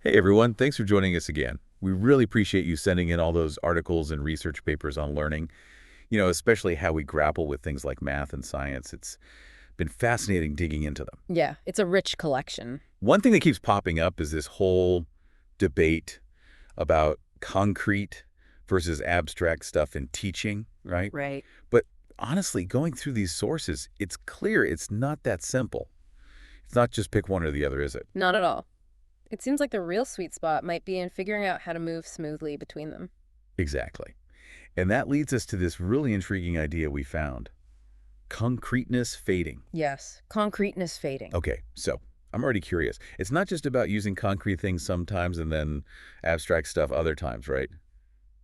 Hey everyone, thanks for joining us again. We really appreciate you sending in all those articles and research papers on learning, especially how we grapple with things like math and science. It's been fascinating digging into them. Yeah, it's a rich collection. One thing that keeps popping up is this whole debate about concrete versus abstract stuff in teaching, right? Right. But honestly, going through these sources, it's clear it's not that simple. It's not just pick one or the other, is it? Not at all. It seems like the real sweet spot might be in figuring out how to move smoothly between them. Exactly. And that leads us to this really intriguing idea we found. Concreteness fading. Yes, concreteness fading. Okay, so I'm already curious. It's not just about using concrete things sometimes and then abstract stuff other times, right?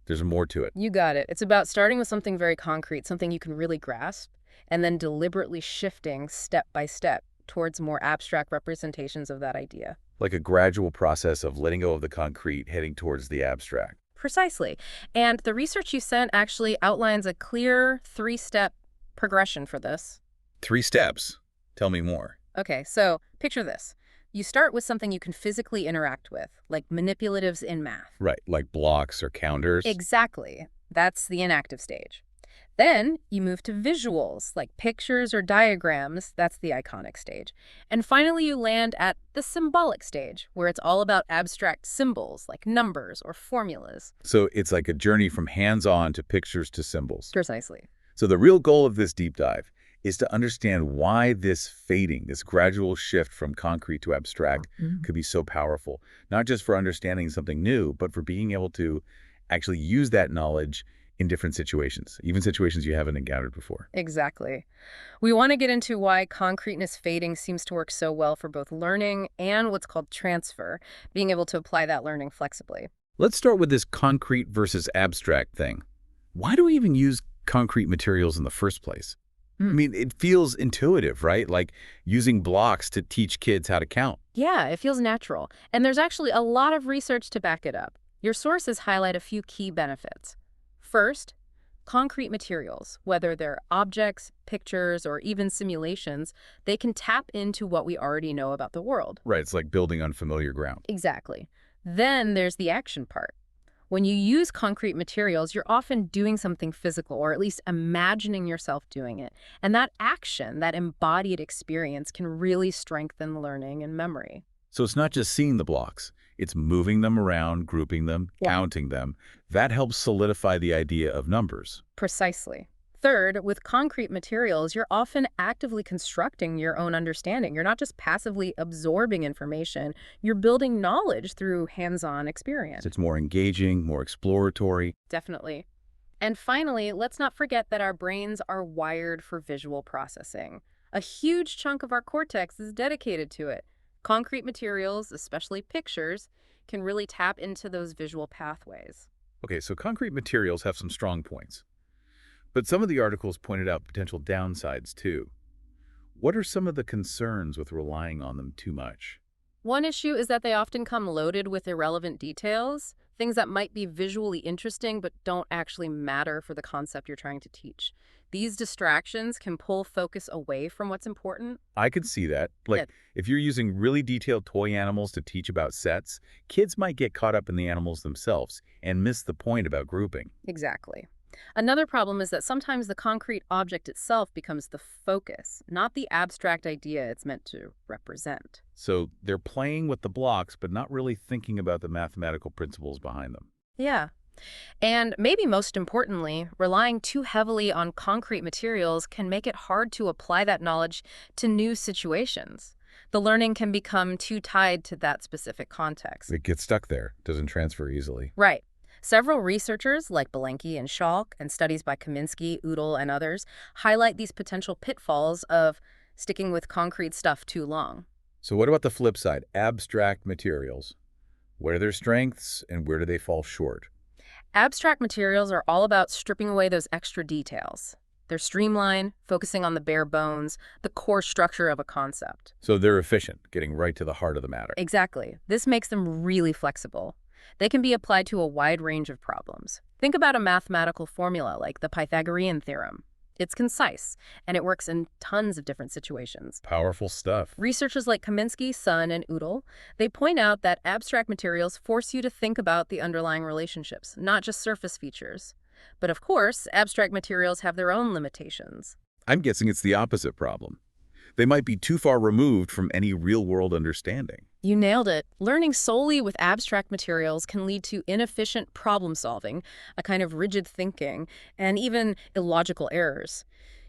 There's more to it. You got it. It's about starting with something very concrete, something you can really grasp, and then deliberately shifting step by step towards more abstract representations of that idea. Like a gradual process of letting go of the concrete, heading towards the abstract. Precisely. And the research you sent actually outlines a clear three-step progression for this. 3 steps. Tell me more. Okay, so picture this. You start with something you can physically interact with, like manipulatives in math. Right, like blocks or counters. Exactly. That's the inactive stage. Then you move to visuals, like pictures or diagrams. That's the iconic stage. And finally, you land at the symbolic stage, where it's all about abstract symbols, like numbers or formulas. So it's like a journey from hands-on to pictures to symbols. Precisely. So the real goal of this deep dive is to understand why this fading, this gradual shift from concrete to abstract could be so powerful, not just for understanding something new, but for being able to actually use that knowledge in different situations, even situations you haven't encountered before. Exactly. We want to get into why concreteness fading seems to work so well for both learning and what's called transfer, being able to apply that learning flexibly. Let's start with this concrete versus abstract thing. Why do we even use concrete materials in the first place? I Hmm. mean, it feels intuitive, right? Like using blocks to teach kids how to count. Yeah, it feels natural. And there's actually a lot of research to back it up. Your sources highlight a few key benefits. First, concrete materials, whether they're objects, pictures, or even simulations, they can tap into what we already know about the world. Right, it's like building unfamiliar ground. Exactly. Then there's the action part. When you use concrete materials, you're often doing something physical, or at least imagining yourself doing it. And that action, that embodied experience, can really strengthen learning and memory. So it's not just seeing the blocks, it's moving them around, grouping them, Yeah. counting them. That helps solidify the idea of numbers. Precisely. Third, with concrete materials, you're often actively constructing your own understanding. You're not just passively absorbing information, you're building knowledge through hands-on experience. It's more engaging, more exploratory. Definitely. And finally, let's not forget that our brains are wired for visual processing. A huge chunk of our cortex is dedicated to it. Concrete materials, especially pictures, can really tap into those visual pathways. Okay, so concrete materials have some strong points. But some of the articles pointed out potential downsides too. What are some of the concerns with relying on them too much? One issue is that they often come loaded with irrelevant details, things that might be visually interesting but don't actually matter for the concept you're trying to teach. These distractions can pull focus away from what's important. I could see that. Yeah, Like, if you're using really detailed toy animals to teach about sets, kids might get caught up in the animals themselves and miss the point about grouping. exactly. Another problem is that sometimes the concrete object itself becomes the focus, not the abstract idea it's meant to represent. So they're playing with the blocks, but not really thinking about the mathematical principles behind them. Yeah. And maybe most importantly, relying too heavily on concrete materials can make it hard to apply that knowledge to new situations. The learning can become too tied to that specific context. It gets stuck there, doesn't transfer easily. Right. Several researchers, like Belenky and Schalk, and studies by Kaminsky, Udall, and others, highlight these potential pitfalls of sticking with concrete stuff too long. So what about the flip side, abstract materials? What are their strengths and where do they fall short? Abstract materials are all about stripping away those extra details. They're streamlined, focusing on the bare bones, the core structure of a concept. So they're efficient, getting right to the heart of the matter. Exactly. This makes them really flexible. They can be applied to a wide range of problems. Think about a mathematical formula like the Pythagorean theorem. It's concise, and it works in tons of different situations. Powerful stuff. Researchers like Kaminsky, Sun, and Udall, they point out that abstract materials force you to think about the underlying relationships, not just surface features. But of course, abstract materials have their own limitations. I'm guessing it's the opposite problem. They might be too far removed from any real-world understanding. You nailed it. Learning solely with abstract materials can lead to inefficient problem solving, a kind of rigid thinking, and even illogical errors.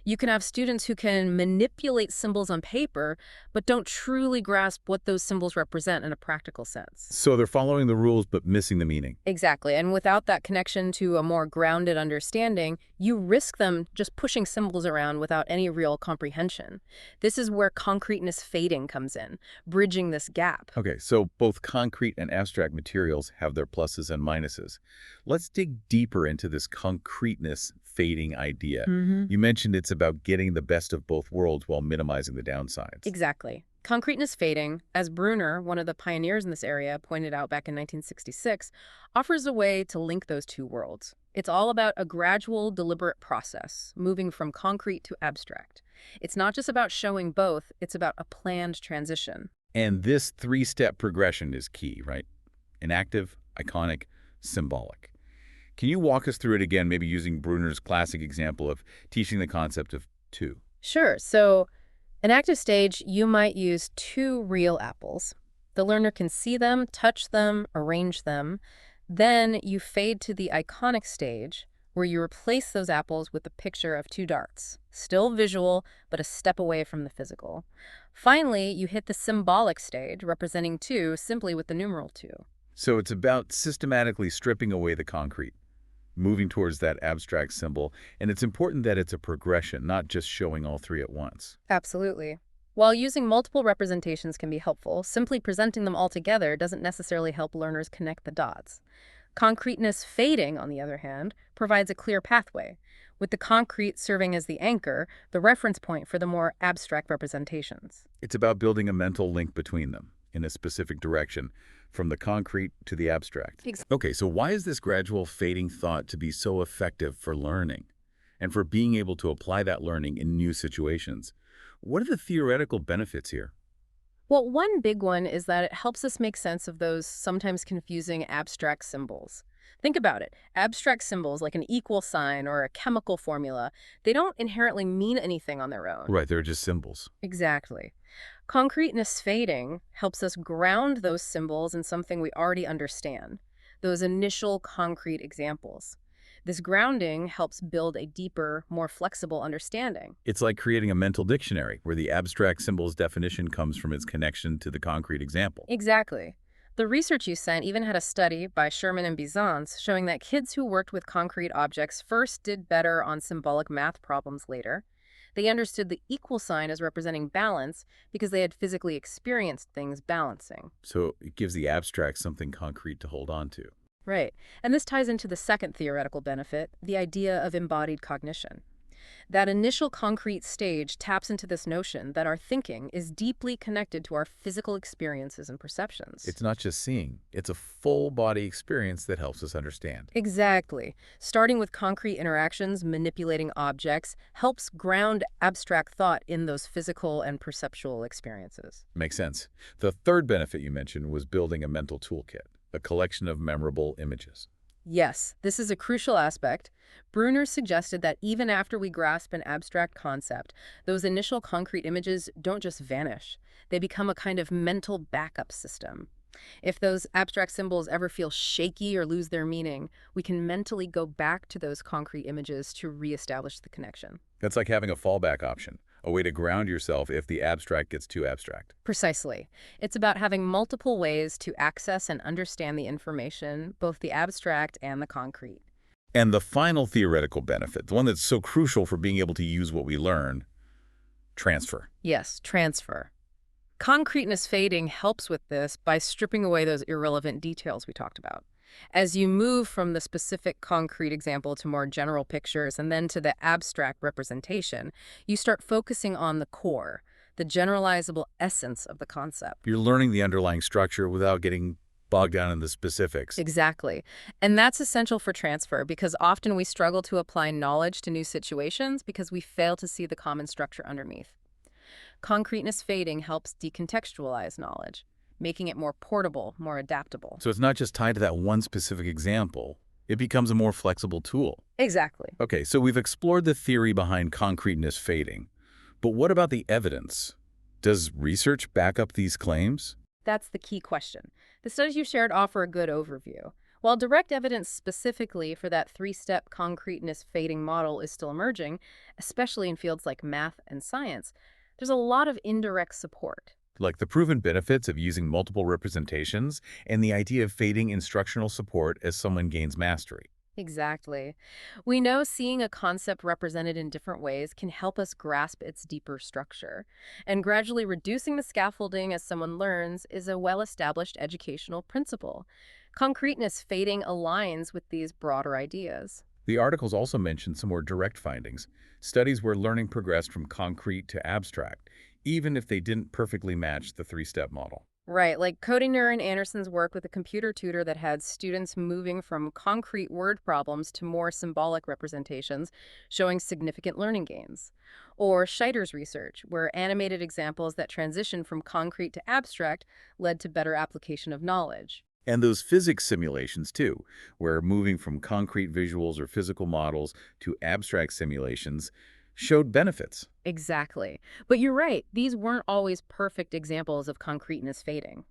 You can have students who can manipulate symbols on paper, but don't truly grasp what those symbols represent in a practical sense. So they're following the rules but missing the meaning. Exactly, and without that connection to a more grounded understanding, you risk them just pushing symbols around without any real comprehension. This is where concreteness fading comes in, bridging this gap. Okay, so both concrete and abstract materials have their pluses and minuses. Let's dig deeper into this concreteness fading idea. You mentioned it's about getting the best of both worlds while minimizing the downsides. Exactly. Concreteness fading, as Brunner, one of the pioneers in this area, pointed out back in 1966, offers a way to link those two worlds. It's all about a gradual, deliberate process, moving from concrete to abstract. It's not just about showing both, it's about a planned transition. And this three-step progression is key, right? Enactive, iconic, symbolic. Can you walk us through it again, maybe using Brunner's classic example of teaching the concept of two? Sure. So, an active stage, you might use two real apples. The learner can see them, touch them, arrange them. Then you fade to the iconic stage, where you replace those apples with a picture of two darts. Still visual, but a step away from the physical. Finally, you hit the symbolic stage, representing two simply with the numeral 2. So it's about systematically stripping away the concrete, moving towards that abstract symbol, and it's important that it's a progression, not just showing all three at once. Absolutely. While using multiple representations can be helpful, simply presenting them all together doesn't necessarily help learners connect the dots. Concreteness fading, on the other hand, provides a clear pathway, with the concrete serving as the anchor, the reference point for the more abstract representations. It's about building a mental link between them in a specific direction, from the concrete to the abstract. Okay, so why is this gradual fading thought to be so effective for learning and for being able to apply that learning in new situations? What are the theoretical benefits here? Well, one big one is that it helps us make sense of those sometimes confusing abstract symbols. Think about it. Abstract symbols like an equal sign or a chemical formula, they don't inherently mean anything on their own. Right, they're just symbols. Exactly. Concreteness fading helps us ground those symbols in something we already understand, those initial concrete examples. This grounding helps build a deeper, more flexible understanding. It's like creating a mental dictionary where the abstract symbol's definition comes from its connection to the concrete example. Exactly. The research you sent even had a study by Sherman and Bizance showing that kids who worked with concrete objects first did better on symbolic math problems later. They understood the equal sign as representing balance because they had physically experienced things balancing. So it gives the abstract something concrete to hold on to. Right. And this ties into the second theoretical benefit, the idea of embodied cognition. That initial concrete stage taps into this notion that our thinking is deeply connected to our physical experiences and perceptions. It's not just seeing, it's a full body experience that helps us understand. Exactly. Starting with concrete interactions, manipulating objects, helps ground abstract thought in those physical and perceptual experiences. Makes sense. The third benefit you mentioned was building a mental toolkit, a collection of memorable images. Yes, this is a crucial aspect. Brunner suggested that even after we grasp an abstract concept, those initial concrete images don't just vanish. They become a kind of mental backup system. If those abstract symbols ever feel shaky or lose their meaning, we can mentally go back to those concrete images to reestablish the connection. That's like having a fallback option, a way to ground yourself if the abstract gets too abstract. Precisely. It's about having multiple ways to access and understand the information, both the abstract and the concrete. And the final theoretical benefit, the one that's so crucial for being able to use what we learn, transfer. Yes, transfer. Concreteness fading helps with this by stripping away those irrelevant details we talked about. As you move from the specific concrete example to more general pictures and then to the abstract representation, you start focusing on the core, the generalizable essence of the concept. You're learning the underlying structure without getting bogged down in the specifics. Exactly. And that's essential for transfer because often we struggle to apply knowledge to new situations because we fail to see the common structure underneath. Concreteness fading helps decontextualize knowledge, making it more portable, more adaptable. So it's not just tied to that one specific example. It becomes a more flexible tool. Exactly. Okay, so we've explored the theory behind concreteness fading. But what about the evidence? Does research back up these claims? That's the key question. The studies you shared offer a good overview. While direct evidence specifically for that three-step concreteness fading model is still emerging, especially in fields like math and science, there's a lot of indirect support. Like the proven benefits of using multiple representations and the idea of fading instructional support as someone gains mastery. Exactly. We know seeing a concept represented in different ways can help us grasp its deeper structure. And gradually reducing the scaffolding as someone learns is a well-established educational principle. Concreteness fading aligns with these broader ideas. The articles also mentioned some more direct findings, studies where learning progressed from concrete to abstract, even if they didn't perfectly match the three-step model. Right, like Codingner and Anderson's work with a computer tutor that had students moving from concrete word problems to more symbolic representations, showing significant learning gains. Or Scheider's research, where animated examples that transition from concrete to abstract led to better application of knowledge. And those physics simulations, too, where moving from concrete visuals or physical models to abstract simulations showed benefits. Exactly. But you're right, these weren't always perfect examples of concreteness fading.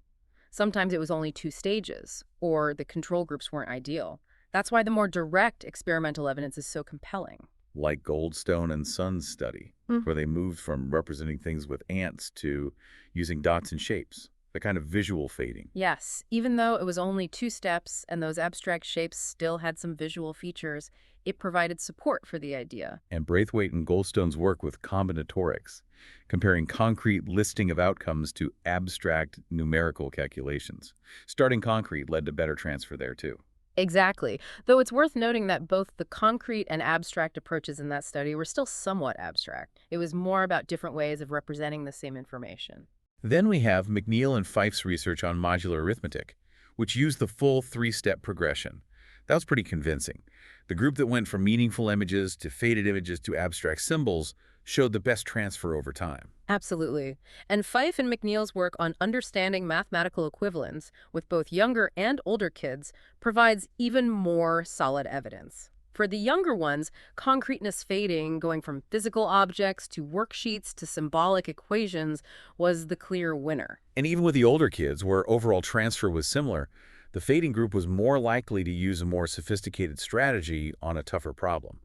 Sometimes it was only two stages, or the control groups weren't ideal. That's why the more direct experimental evidence is so compelling. Like Goldstone and Son's study, Mm. where they moved from representing things with ants to using dots and shapes, the kind of visual fading. Yes, even though it was only two steps and those abstract shapes still had some visual features, it provided support for the idea. And Braithwaite and Goldstone's work with combinatorics, comparing concrete listing of outcomes to abstract numerical calculations. Starting concrete led to better transfer there, too. Exactly. Though it's worth noting that both the concrete and abstract approaches in that study were still somewhat abstract. It was more about different ways of representing the same information. Then we have McNeil and Fife's research on modular arithmetic, which used the full three-step progression. That was pretty convincing. The group that went from meaningful images to faded images to abstract symbols showed the best transfer over time. Absolutely. And Fife and McNeil's work on understanding mathematical equivalence with both younger and older kids provides even more solid evidence. For the younger ones, concreteness fading, going from physical objects to worksheets to symbolic equations, was the clear winner. And even with the older kids, where overall transfer was similar, the fading group was more likely to use a more sophisticated strategy on a tougher problem.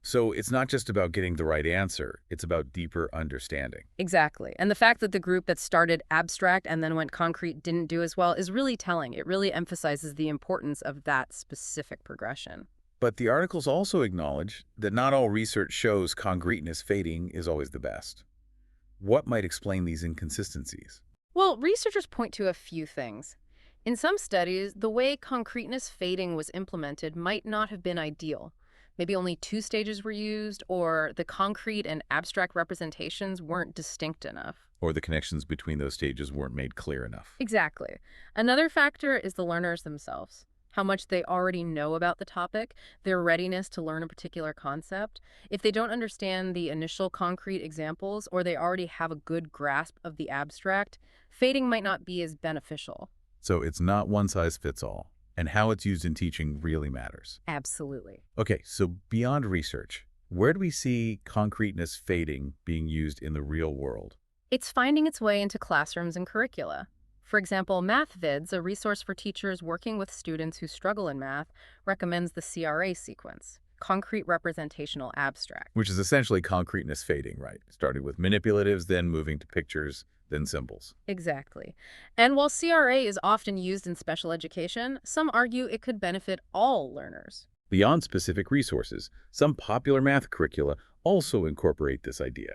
So it's not just about getting the right answer, it's about deeper understanding. Exactly. And the fact that the group that started abstract and then went concrete didn't do as well is really telling. It really emphasizes the importance of that specific progression. But the articles also acknowledge that not all research shows concreteness fading is always the best. What might explain these inconsistencies? Well, researchers point to a few things. In some studies, the way concreteness fading was implemented might not have been ideal. Maybe only two stages were used, or the concrete and abstract representations weren't distinct enough. Or the connections between those stages weren't made clear enough. Exactly. Another factor is the learners themselves. How much they already know about the topic, their readiness to learn a particular concept. If they don't understand the initial concrete examples or they already have a good grasp of the abstract, fading might not be as beneficial. So it's not one size fits all, and how it's used in teaching really matters. Absolutely. Okay, so beyond research, where do we see concreteness fading being used in the real world? It's finding its way into classrooms and curricula. For example, MathVids, a resource for teachers working with students who struggle in math, recommends the CRA sequence, concrete representational abstract. Which is essentially concreteness fading, right? Starting with manipulatives, then moving to pictures, then symbols. Exactly. And while CRA is often used in special education, some argue it could benefit all learners. Beyond specific resources, some popular math curricula also incorporate this idea.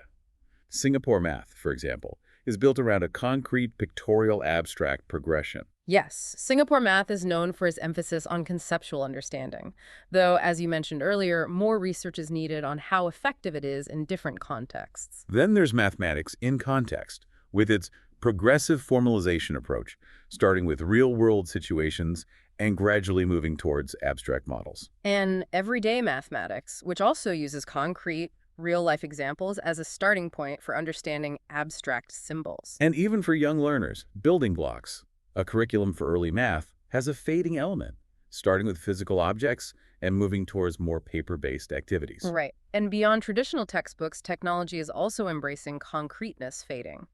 Singapore math, for example, is built around a concrete pictorial abstract progression. Yes, Singapore math is known for its emphasis on conceptual understanding, though, as you mentioned earlier, more research is needed on how effective it is in different contexts. Then there's mathematics in context, with its progressive formalization approach, starting with real-world situations and gradually moving towards abstract models. And everyday mathematics, which also uses concrete, real-life examples as a starting point for understanding abstract symbols. And even for young learners, building blocks, a curriculum for early math, has a fading element, starting with physical objects and moving towards more paper-based activities. Right. And beyond traditional textbooks, technology is also embracing concreteness fading.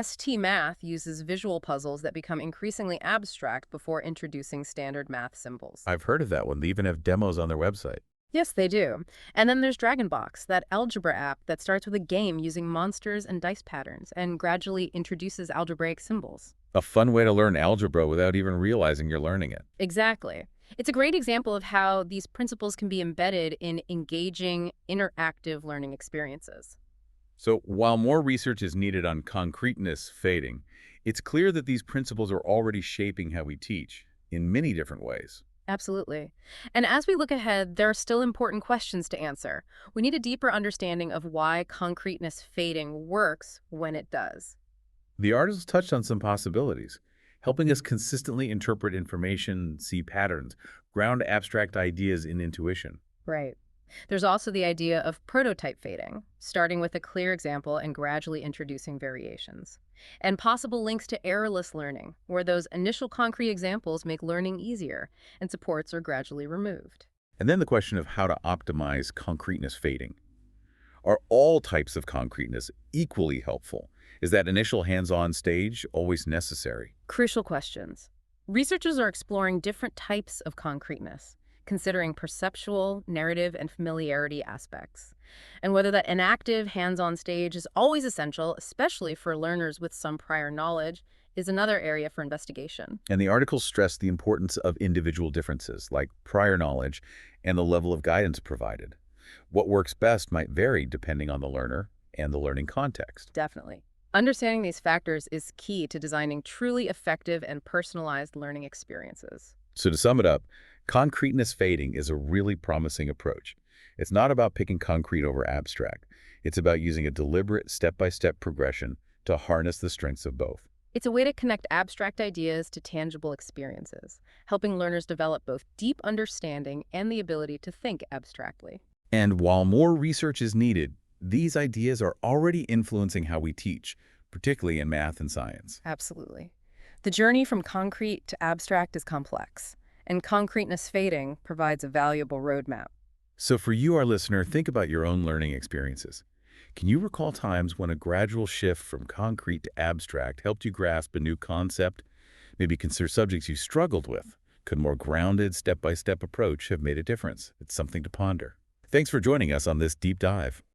ST Math uses visual puzzles that become increasingly abstract before introducing standard math symbols. I've heard of that one. They even have demos on their website. Yes, they do. And then there's Dragonbox, that algebra app that starts with a game using monsters and dice patterns and gradually introduces algebraic symbols. A fun way to learn algebra without even realizing you're learning it. Exactly. It's a great example of how these principles can be embedded in engaging, interactive learning experiences. So while more research is needed on concreteness fading, it's clear that these principles are already shaping how we teach in many different ways. Absolutely. And as we look ahead, there are still important questions to answer. We need a deeper understanding of why concreteness fading works when it does. The artists touched on some possibilities, helping us consistently interpret information, see patterns, ground abstract ideas in intuition. Right. There's also the idea of prototype fading, starting with a clear example and gradually introducing variations. And possible links to errorless learning, where those initial concrete examples make learning easier and supports are gradually removed. And then the question of how to optimize concreteness fading. Are all types of concreteness equally helpful? Is that initial hands-on stage always necessary? Crucial questions. Researchers are exploring different types of concreteness, considering perceptual, narrative, and familiarity aspects, and whether that inactive, hands-on stage is always essential, especially for learners with some prior knowledge, is another area for investigation. And the article stressed the importance of individual differences, like prior knowledge and the level of guidance provided. What works best might vary depending on the learner and the learning context. Definitely. Understanding these factors is key to designing truly effective and personalized learning experiences. So to sum it up, concreteness fading is a really promising approach. It's not about picking concrete over abstract. It's about using a deliberate step-by-step progression to harness the strengths of both. It's a way to connect abstract ideas to tangible experiences, helping learners develop both deep understanding and the ability to think abstractly. And while more research is needed, these ideas are already influencing how we teach, particularly in math and science. Absolutely. The journey from concrete to abstract is complex, and concreteness fading provides a valuable roadmap. So for you, our listener, think about your own learning experiences. Can you recall times when a gradual shift from concrete to abstract helped you grasp a new concept? Maybe consider subjects you struggled with. Could a more grounded, step-by-step approach have made a difference? It's something to ponder. Thanks for joining us on this deep dive.